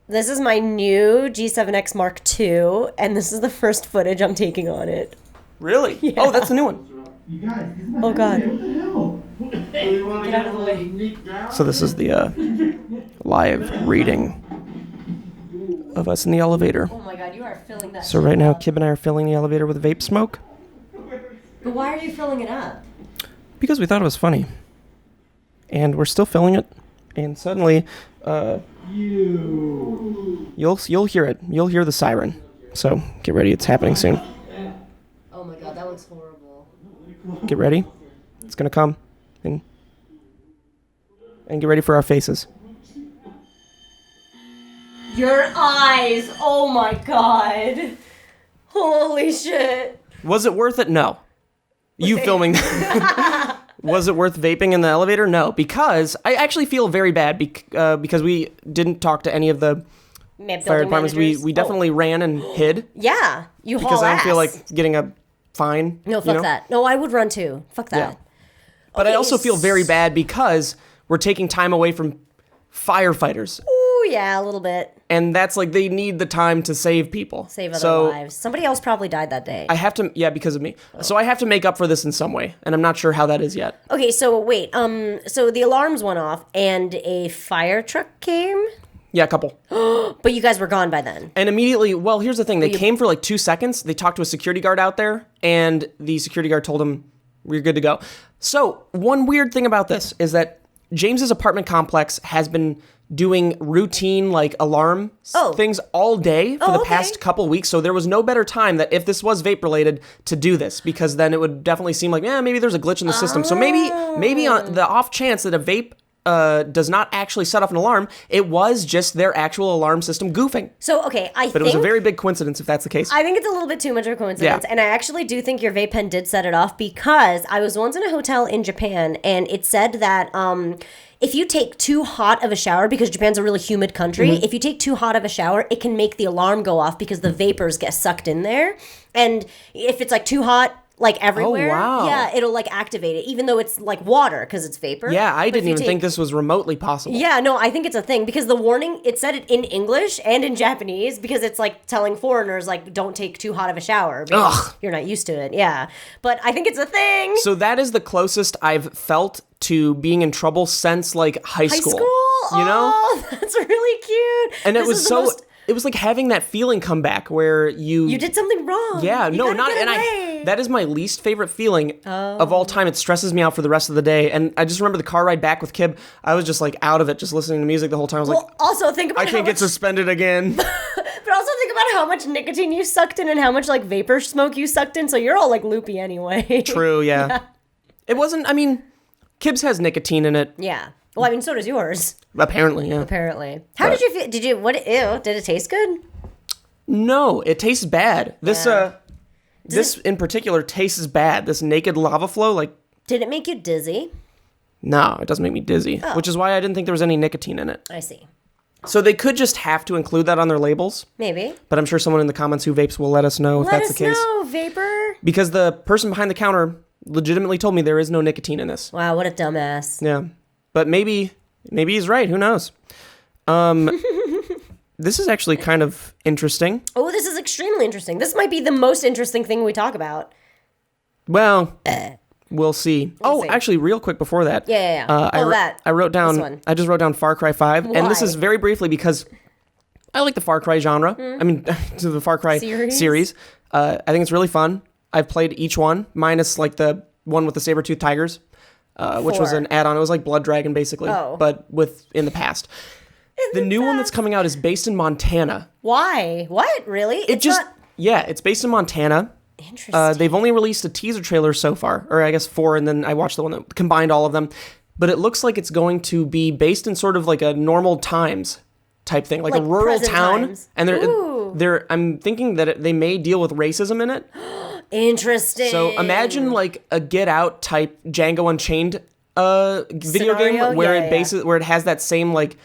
This is my new G7X Mark II, and this is the first footage I'm taking on it. Really? Yeah. Oh, that's the new one. You guys, oh, God. What the hell? Get out of the way. So this is the live reading of us in the elevator. Oh, my God, you are filling that So right now, Kib and I are filling the elevator with vape smoke. But why are you filling it up? Because we thought it was funny. And we're still filling it, and suddenly, you'll hear it. You'll hear the siren. So get ready. It's happening soon. Oh my God, that looks horrible. Get ready. It's gonna come, and get ready for our faces. Your eyes. Oh my God. Holy shit. Was it worth it? No. You filming. Was it worth vaping in the elevator? No, because I actually feel very bad because we didn't talk to any of the fire departments. We definitely ran and hid. Yeah, you haul because I don't ass. feel like getting a fine. No, fuck that. No, I would run too. Fuck that. Yeah. But I also feel very bad because we're taking time away from firefighters. Ooh, yeah, a little bit. And that's like, they need the time to save people. Save other lives. Somebody else probably died that day. I have to, because of me. Oh. So I have to make up for this in some way, and I'm not sure how that is yet. Okay, so wait, so the alarms went off, and a fire truck came? Yeah, a couple. But you guys were gone by then. And immediately, well, here's the thing. They came for like 2 seconds. They talked to a security guard out there, and the security guard told him, we're good to go. So one weird thing about this is that James's apartment complex has been doing routine like alarm things all day for the past couple weeks. So there was no better time that if this was vape related to do this, because then it would definitely seem like, maybe there's a glitch in the system. So maybe on the off chance that a vape does not actually set off an alarm, it was just their actual alarm system goofing. So, okay, But it was a very big coincidence if that's the case. I think it's a little bit too much of a coincidence. Yeah. And I actually do think your vape pen did set it off, because I was once in a hotel in Japan, and it said that if you take too hot of a shower, because Japan's a really humid country, if you take too hot of a shower, it can make the alarm go off because the vapors get sucked in there. And if it's like too hot, like everywhere, it'll like activate it, even though it's like water because it's vapor. Yeah, I didn't even think this was remotely possible. Yeah, no, I think it's a thing, because the warning, it said it in English and in Japanese, because it's like telling foreigners like, don't take too hot of a shower because you're not used to it. Yeah, but I think it's a thing. So that is the closest I've felt to being in trouble since like high school. You know? Oh, that's really cute. And it was so. It was like having that feeling come back where you did something wrong. Yeah, that is my least favorite feeling of all time. It stresses me out for the rest of the day. And I just remember the car ride back with Kib. I was just like out of it, just listening to music the whole time. I was like, also think about I can't get suspended again. But also think about how much nicotine you sucked in and how much like vapor smoke you sucked in. So you're all like loopy anyway. True, yeah. It wasn't. I mean, Kib's has nicotine in it. Yeah. Well, I mean, so does yours. Apparently, yeah. Apparently. How did you feel? Did it taste good? No, it tastes bad. This in particular tastes bad. This naked lava flow, like. Did it make you dizzy? No, it doesn't make me dizzy, which is why I didn't think there was any nicotine in it. I see. So they could just have to include that on their labels. Maybe. But I'm sure someone in the comments who vapes will let us know if that's the case. Let us know, vapor. Because the person behind the counter legitimately told me there is no nicotine in this. Wow, what a dumbass. Yeah. But maybe he's right. Who knows? This is actually kind of interesting. Oh, this is extremely interesting. This might be the most interesting thing we talk about. Well, we'll see. We'll see. Actually, real quick before that. Yeah. I wrote down. I just wrote down Far Cry 5, Why? And this is very briefly because I like the Far Cry genre. I mean, the Far Cry series. I think it's really fun. I've played each one, minus like the one with the saber-toothed tigers. Which was an add-on. It was like Blood Dragon, basically, but in the past. The new one that's coming out is based in Montana. Why? What? Really? It's based in Montana. Interesting. They've only released a teaser trailer so far, or I guess 4, and then I watched the one that combined all of them. But it looks like it's going to be based in sort of like a normal times type thing, like a rural town. Times. And I'm thinking that they may deal with racism in it. Interesting. So imagine like a Get Out type Django Unchained video game where where it has that same like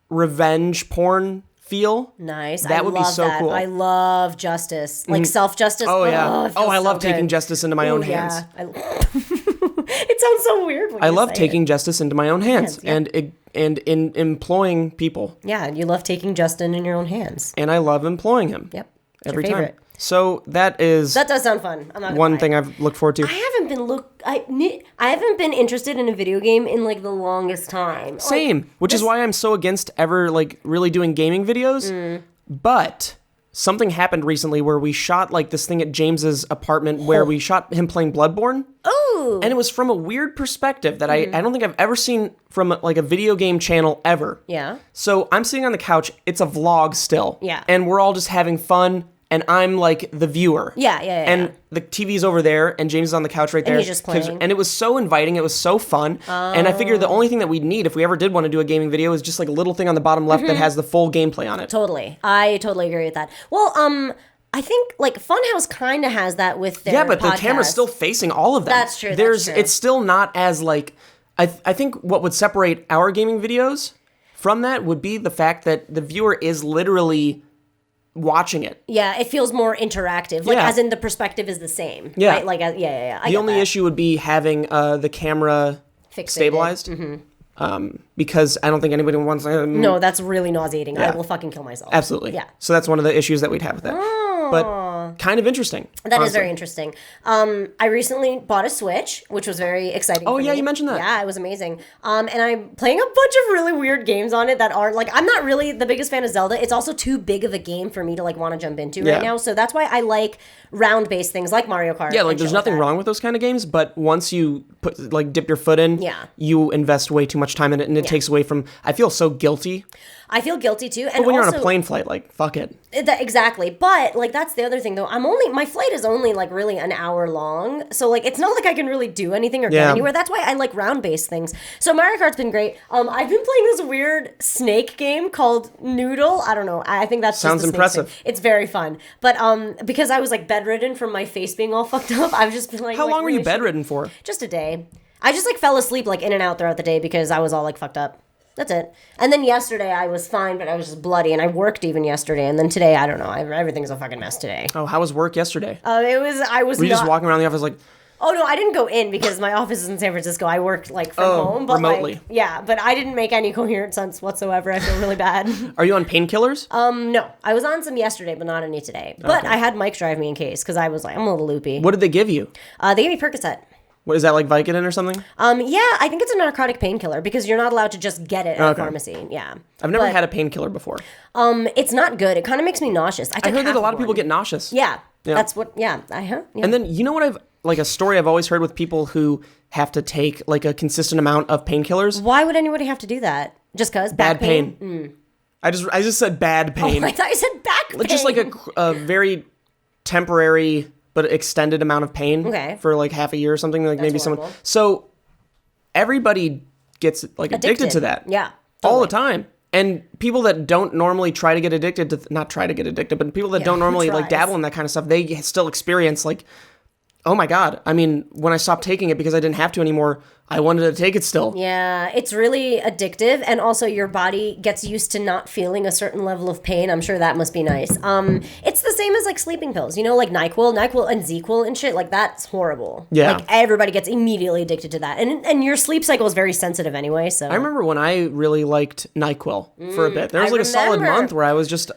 revenge porn feel. Nice. That would be so cool. I love justice, like self-justice. Oh yeah. I love taking justice into my own hands. It sounds so weird. I love taking justice into my own hands and in employing people. Yeah, and you love taking Justin in your own hands. And I love employing him. Yep. Every time. So that does sound fun. I'm not one thing I've looked forward to. I haven't been interested in a video game in like the longest time. Same, which is why I'm so against ever like really doing gaming videos. But something happened recently where we shot like this thing at James's apartment where we shot him playing Bloodborne. Oh. And it was from a weird perspective that I don't think I've ever seen from like a video game channel ever. Yeah. So I'm sitting on the couch. It's a vlog still. Yeah. And we're all just having fun. And I'm like the viewer. Yeah. And the TV's over there, and James is on the couch right there. And he's just playing. And it was so inviting. It was so fun. And I figured the only thing that we'd need if we ever did want to do a gaming video is just like a little thing on the bottom left that has the full gameplay on it. Totally. I totally agree with that. Well, I think like Funhouse kind of has that with their but podcast. the camera's still facing all of them. That's true. It's still not as like... I think what would separate our gaming videos from that would be the fact that the viewer is literally... watching it. Yeah, it feels more interactive. Like, as in the perspective is the same. Yeah. Right? Like, yeah. The only issue would be having the camera fixated. stabilized. because I don't think anybody wants. No, that's really nauseating. Yeah. I will fucking kill myself. Absolutely. Yeah. So that's one of the issues that we'd have with that. But kind of interesting. That honestly. Is very interesting. I recently bought a Switch, which was very exciting. Oh, for yeah, me. you mentioned that. Yeah, it was amazing. And I'm playing a bunch of really weird games on it that are like, I'm not really the biggest fan of Zelda. It's also too big of a game for me to like want to jump into right now. So that's why I like round-based things like Mario Kart. Yeah, like there's nothing wrong with those kind of games, but once you dip your foot in, you invest way too much time in it, and it takes away from. I feel so guilty. I feel guilty too. But when you're on a plane flight, like, fuck it. Exactly. But, like, that's the other thing, though. My flight is only, like, really an hour long. So, like, it's not like I can really do anything or get anywhere. That's why I like round-based things. So, Mario Kart's been great. I've been playing this weird snake game called Noodle. I don't know. I think that's sounds just impressive. Thing. It's very fun. But, because I was, like, bedridden from my face being all fucked up, I've just been, like... How long were you bedridden for? Just a day. I just, like, fell asleep, like, in and out throughout the day because I was all, like, fucked up. That's it. And then yesterday I was fine, but I was just bloody, and I worked even yesterday. And then today, I don't know. Everything's a fucking mess today. Oh, how was work yesterday? Were you just walking around the office like... Oh, no, I didn't go in because my office is in San Francisco. I worked, like, from home. But remotely. Like, yeah, but I didn't make any coherent sense whatsoever. I feel really bad. Are you on painkillers? No. I was on some yesterday, but not any today. But I had Mike drive me in case because I was like, I'm a little loopy. What did they give you? They gave me Percocet. What is that, like Vicodin or something? Yeah, I think it's a narcotic painkiller because you're not allowed to just get it at a pharmacy. Yeah. I've never had a painkiller before. It's not good. It kind of makes me nauseous. I heard that a lot of people get nauseous. Yeah. That's what, yeah. And then, you know what a story I've always heard with people who have to take, like, a consistent amount of painkillers? Why would anybody have to do that? Just because? Bad pain. I just said bad pain. Oh, I thought you said back pain. Just like a very temporary... but extended amount of pain for like half a year or something, like maybe horrible. someone. So everybody gets like addicted to that. Yeah. Totally. All the time. And people that don't normally try to get addicted to, not try to get addicted, but people that don't normally like dabble in that kind of stuff, they still experience like, oh my God. I mean, when I stopped taking it because I didn't have to anymore, I wanted to take it still. Yeah, it's really addictive, and also your body gets used to not feeling a certain level of pain. I'm sure that must be nice. It's the same as like sleeping pills, you know, like NyQuil and ZQuil and shit. Like that's horrible. Yeah, like everybody gets immediately addicted to that, and your sleep cycle is very sensitive anyway. So I remember when I really liked NyQuil for a bit. There was like a solid month where I was just.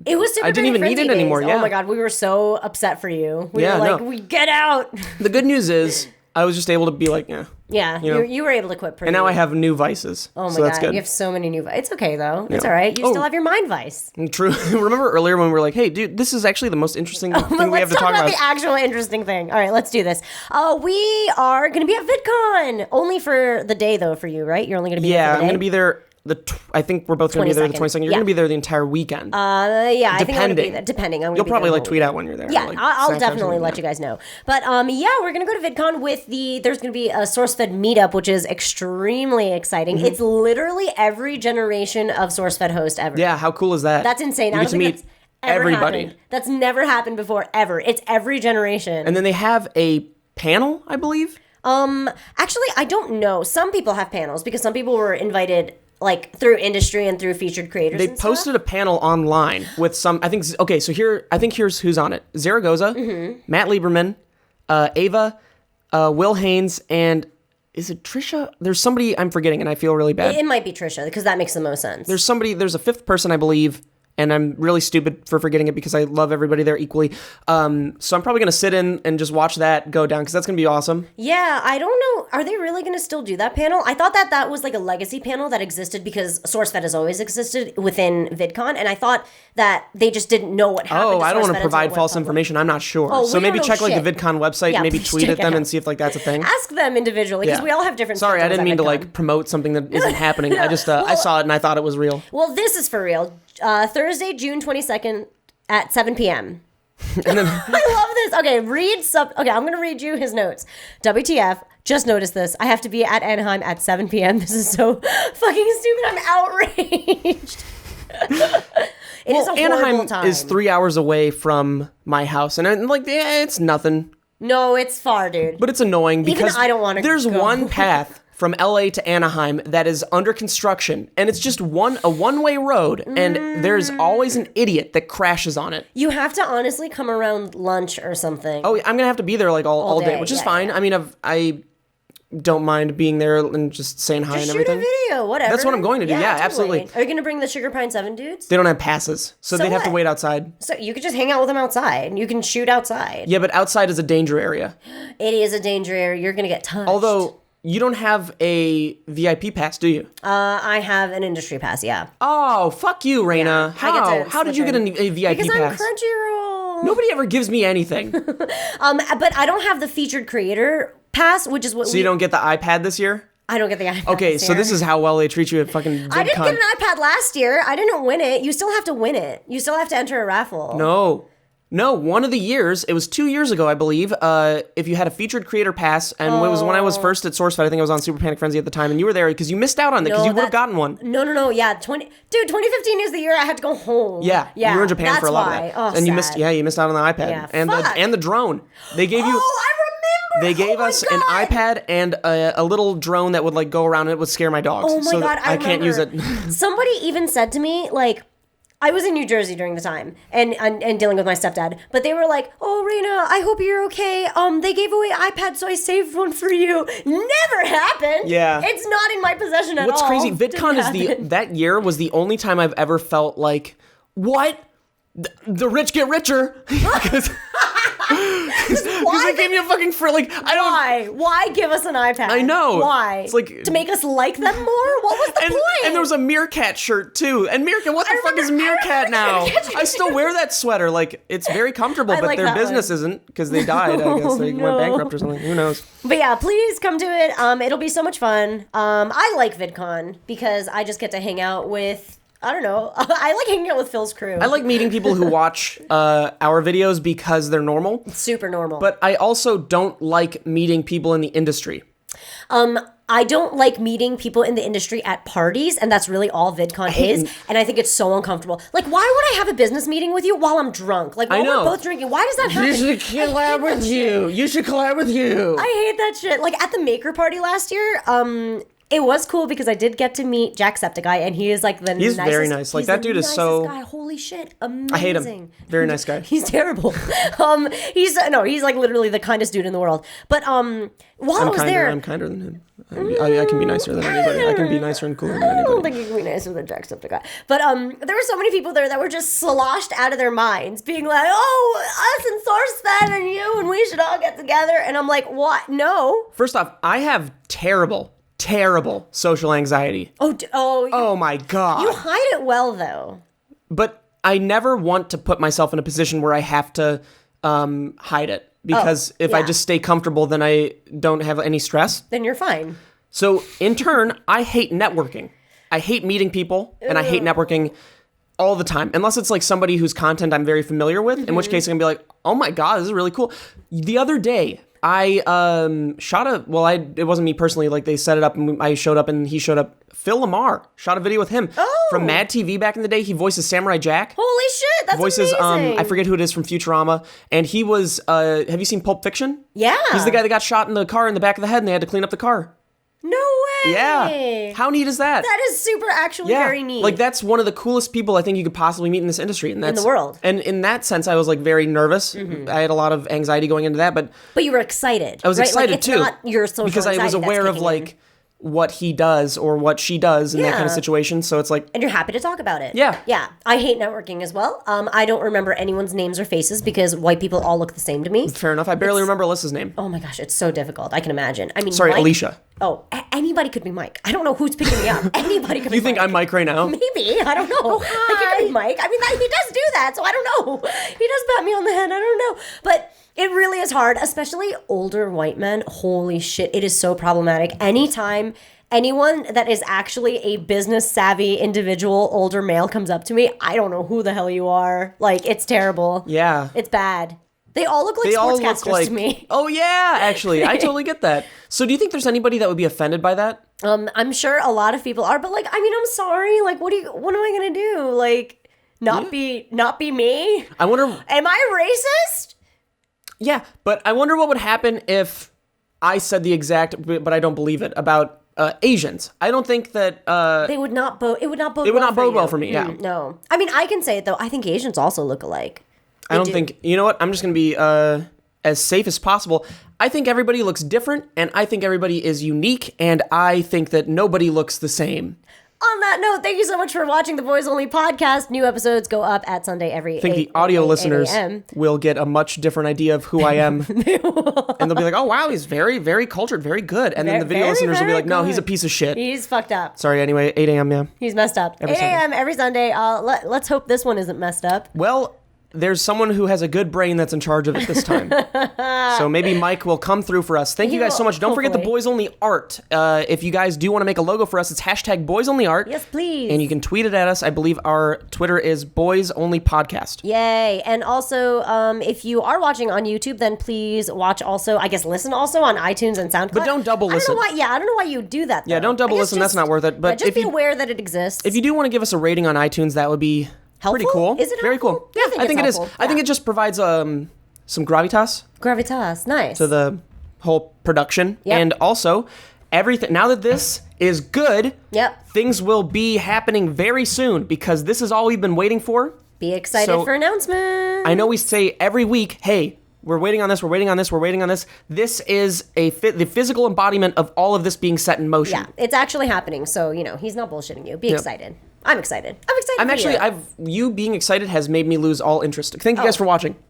It was super I didn't even need it anymore. Yeah. Oh my God, we were so upset for you. We were like, we get out. The good news is I was just able to be like, yeah, you were able to quit pretty. And now I have new vices. Oh my so that's God, good. you have so many new vices. It's okay though. It's all right. You still have your mind vice. True. Remember earlier when we were like, hey, dude, this is actually the most interesting thing we have to talk about. Let's talk about the actual interesting thing. All right, let's do this. We are going to be at VidCon. Only for the day though for you, right? You're only going to be there for the day? I'm going to be there. I think we're both going to be there the 22nd. You're going to be there the entire weekend. Yeah, I think I'm going to be there. Depending. You'll probably like tweet out when you're there. Yeah, like, I'll definitely let you guys know. But yeah, we're going to go to VidCon with there's going to be a SourceFed Meetup, which is extremely exciting. Mm-hmm. It's literally every generation of SourceFed host ever. Yeah, how cool is that? That's insane. You get to meet everybody. Happened. That's never happened before, ever. It's every generation. And then they have a panel, I believe. Actually, I don't know. Some people have panels because some people were invited like through industry and through featured creators. They posted a panel online with some. I think here's who's on it: Zaragoza, Matt Lieberman, Ava, Will Haynes, and is it Trisha? There's somebody I'm forgetting, and I feel really bad. It might be Trisha because that makes the most sense. There's a fifth person, I believe. And I'm really stupid for forgetting it because I love everybody there equally. So I'm probably going to sit in and just watch that go down because that's going to be awesome. Yeah, I don't know. Are they really going to still do that panel? I thought that was like a legacy panel that existed because SourceFed has always existed within VidCon. And I thought that they just didn't know what happened. Oh, I don't want to provide false information. I'm not sure. Oh, so maybe check like shit. the VidCon website and maybe tweet at them and see if like that's a thing. Ask them individually because we all have different Sorry, I didn't mean to like promote something that isn't happening. I just I saw it and I thought it was real. Well, this is for real. Thursday, June 22nd at 7 p.m. And then, I love this. Okay, I'm going to read you his notes. WTF, just noticed this. I have to be at Anaheim at 7 p.m. This is so fucking stupid. I'm outraged. It is a Anaheim time. is 3 hours away from my house. And I'm like, it's nothing. No, it's far, dude. But it's annoying because even I don't want to there's go. one path from LA to Anaheim that is under construction, and it's just a one-way road, and there's always an idiot that crashes on it. You have to honestly come around lunch or something. Oh, I'm gonna have to be there like all day, which is fine. Yeah. I mean, don't mind being there and just saying hi and everything. Shoot a video, whatever. That's what I'm going to do. Yeah, totally. absolutely. Are you going to bring the Sugar Pine 7 dudes? They don't have passes, so they'd have to wait outside. So you could just hang out with them outside. You can shoot outside. Yeah, but outside is a danger area. It is a danger area. You're going to get touched. Although, you don't have a VIP pass, do you? I have an industry pass, yeah. Oh, fuck you, Reina. Yeah, How did you get a VIP because pass? Because I'm Crunchyroll. Nobody ever gives me anything. But I don't have the featured creator pass, which is what So you don't get the iPad this year? I don't get the iPad. Okay, so this is how well they treat you at fucking VidCon. I didn't get an iPad last year. I didn't win it. You still have to win it. You still have to enter a raffle. No, one of the years, it was 2 years ago, I believe, if you had a featured creator pass, and it was when I was first at SourceFed, I think I was on Super Panic Frenzy at the time, and you were there because you missed out on it, because you would have gotten one. No, yeah, 2015 is the year I had to go home. Yeah, you were in Japan for a lot of that. Oh, and you sad. missed out on the iPad. Yeah, and the drone. They gave you... Oh, I remember! They gave us an iPad and a little drone that would like go around and it would scare my dogs. Oh my God, I can't use it. Somebody even said to me, like, I was in New Jersey during the time and dealing with my stepdad, but they were like, "Oh, Reina, I hope you're okay. They gave away iPads, so I saved one for you." Never happened. Yeah, it's not in my possession at all. What's crazy? VidCon that year was the only time I've ever felt like, what? The rich get richer. Because they gave me a fucking Why give us an iPad? I know. Why? It's like to make us like them more? What was the point? And there was a Meerkat shirt too. And Meerkat, what the fuck is Meerkat now? I still wear that sweater. Like, it's very comfortable, but their business isn't because they died. I guess they went bankrupt or something. Who knows? But yeah, please come to it. It'll be so much fun. I like VidCon because I just get to hang out with. I don't know. I like hanging out with Phil's crew. I like meeting people who watch our videos because they're normal. It's super normal. But I also don't like meeting people in the industry. I don't like meeting people in the industry at parties, and that's really all VidCon is. And I think it's so uncomfortable. Like, why would I have a business meeting with you while I'm drunk? Like, while we're both drinking? Why does that happen? You should collab with you. You should collab with you. I hate that shit. Like, at the Maker Party last year, it was cool because I did get to meet Jacksepticeye, and he is like the He's very nice. Like, that dude is so... guy. Holy shit. Amazing. I hate him. Very nice guy. He's terrible. He's like literally the kindest dude in the world. But while I was there... I'm kinder than him. I can be nicer than anybody. I can be nicer and cooler than anybody. I don't think you can be nicer than Jacksepticeye. But there were so many people there that were just sloshed out of their minds, being like, "Oh, us and SourceFed and you, and we should all get together." And I'm like, what? No. First off, I have terrible social anxiety. Oh my God. You hide it well, though. But I never want to put myself in a position where I have to hide it. Because if I just stay comfortable, then I don't have any stress. Then you're fine. So in turn, I hate networking. I hate meeting people, and I hate networking all the time. Unless it's like somebody whose content I'm very familiar with, in which case I'm going to be like, oh my God, this is really cool. The other day, I it wasn't me personally, like they set it up and I showed up and he showed up. Phil Lamar shot a video with him from Mad TV back in the day. He voices Samurai Jack. Holy shit, that's amazing. I forget who it is from Futurama. And he was, have you seen Pulp Fiction? Yeah. He's the guy that got shot in the car in the back of the head and they had to clean up the car. No way. Yeah. How neat is that? That is very neat. Like, that's one of the coolest people I think you could possibly meet in this industry. And that's, in the world. And in that sense, I was like very nervous. I had a lot of anxiety going into that, but you were excited. I was excited like, too. It's not your social because I was aware of like what he does or what she does in that kind of situation. So it's like... And you're happy to talk about it. Yeah. Yeah. I hate networking as well. I don't remember anyone's names or faces because white people all look the same to me. Fair enough. I barely remember Alyssa's name. Oh my gosh, it's so difficult. I can imagine. I mean, sorry, Mike, Alicia. Oh, anybody could be Mike. I don't know who's picking me up. Anybody could be Mike. You think I'm Mike right now? Maybe. I don't know. Oh, hi. Like, you could be Mike. I mean, he does do that, so I don't know. He does pat me on the head. I don't know. But... it really is hard, especially older white men. Holy shit, it is so problematic. Anytime anyone that is actually a business savvy individual, older male, comes up to me, I don't know who the hell you are. Like, it's terrible. Yeah. It's bad. They all look like sportscasters to me. Oh, yeah, actually. I totally get that. So do you think there's anybody that would be offended by that? I'm sure a lot of people are, but like, I mean, I'm sorry. Like, what am I going to do? Like, not be me? I wonder... Am I racist? Yeah, but I wonder what would happen if I said the exact, but I don't believe it, about Asians. I don't think that... They would not bode... It would not bode well for me, yeah. No. I mean, I can say it, though. I think Asians also look alike. I don't think... You know what? I'm just going to be as safe as possible. I think everybody looks different, and I think everybody is unique, and I think that nobody looks the same. On that note, thank you so much for watching the Boys Only podcast. New episodes go up at Sunday every 8 I think the audio listeners will get a much different idea of who I am. And they'll be like, oh, wow, he's very, very cultured, very good. And then the video listeners will be like, no, he's a piece of shit. He's fucked up. Sorry, anyway, 8 a.m., yeah. He's messed up. 8 a.m. every Sunday. Let's hope this one isn't messed up. Well, there's someone who has a good brain that's in charge of it this time. So maybe Mike will come through for us. Thank you guys so much. Don't forget the Boys Only art. If you guys do want to make a logo for us, it's hashtag Boys Only Art. Yes, please. And you can tweet it at us. I believe our Twitter is Boys Only Podcast. Yay. And also, if you are watching on YouTube, then please watch also, I guess listen also on iTunes and SoundCloud. But don't double listen. I don't know why you do that, though. Yeah, don't double listen. That's not worth it. But just be aware that it exists. If you do want to give us a rating on iTunes, that would be... helpful? Pretty cool. Is it very helpful? cool? Yeah, I think it is. Yeah. I think it just provides some gravitas. Gravitas, nice. To the whole production. Yep. And also, everything. Now that this is good, things will be happening very soon because this is all we've been waiting for. Be excited for announcements. I know we say every week, hey, we're waiting on this, we're waiting on this, we're waiting on this. This is the physical embodiment of all of this being set in motion. Yeah, it's actually happening. So, he's not bullshitting you. Be excited. I'm excited. I'm excited. You being excited has made me lose all interest. Thank you guys for watching.